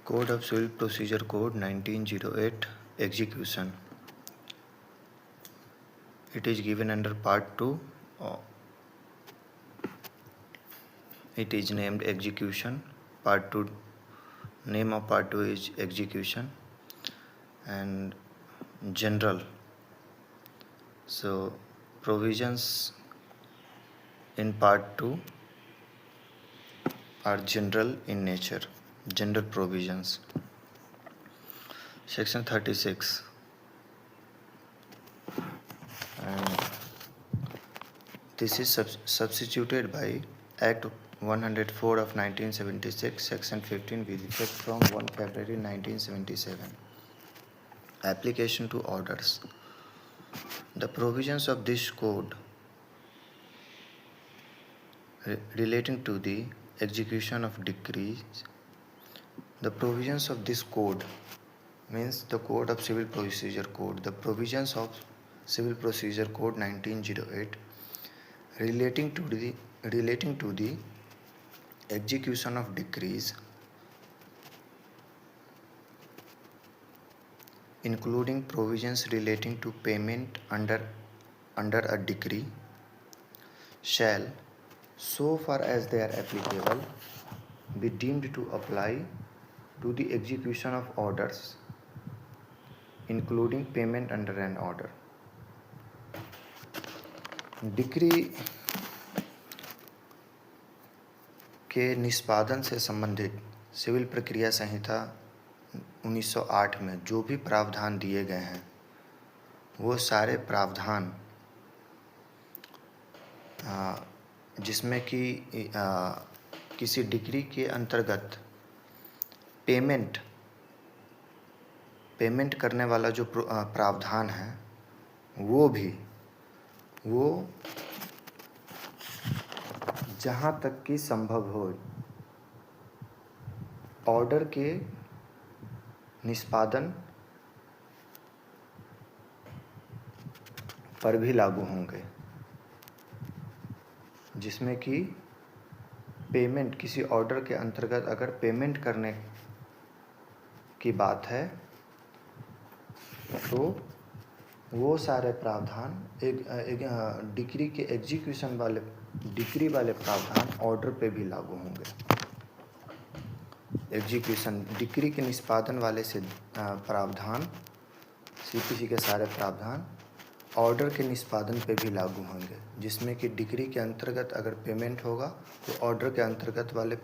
Code of Civil Procedure Code 1908 Execution. It is given under Part 2. It is named Execution. Part 2. Name of Part 2 is Execution. And General. So provisions in Part 2 are general in nature. General provisions. Section 36. And this is substituted by Act 104 of 1976, Section 15, with effect from 1 February 1977. Application to orders. The provisions of this code relating to the execution of decrees. The provisions of this code means the Code of Civil Procedure Code. The provisions of Civil Procedure Code 1908 relating to the execution of decrees, including provisions relating to payment under a decree, shall, so far as they are applicable, be deemed to apply to the execution of orders, including payment under an order. Decree के निष्पादन से संबंधित civil प्रक्रिया संहिता 1908 में जो भी प्रावधान दिए गए हैं वो सारे प्रावधान जिसमें कि किसी डिक्री के अंतर्गत पेमेंट करने वाला जो प्रावधान है वो जहाँ तक कि संभव हो ऑर्डर के निष्पादन पर भी लागू होंगे, जिसमें कि पेमेंट किसी ऑर्डर के अंतर्गत अगर पेमेंट करने की बात है तो वो सारे प्रावधान एक डिक्री के एग्जीक्यूशन वाले डिक्री वाले प्रावधान ऑर्डर पे भी लागू होंगे। एग्जीक्यूशन डिक्री के निष्पादन वाले से प्रावधान सीपीसी के सारे प्रावधान ऑर्डर के निष्पादन पे भी लागू होंगे, जिसमें कि डिक्री के अंतर्गत अगर पेमेंट होगा तो ऑर्डर के अंतर्गत वाले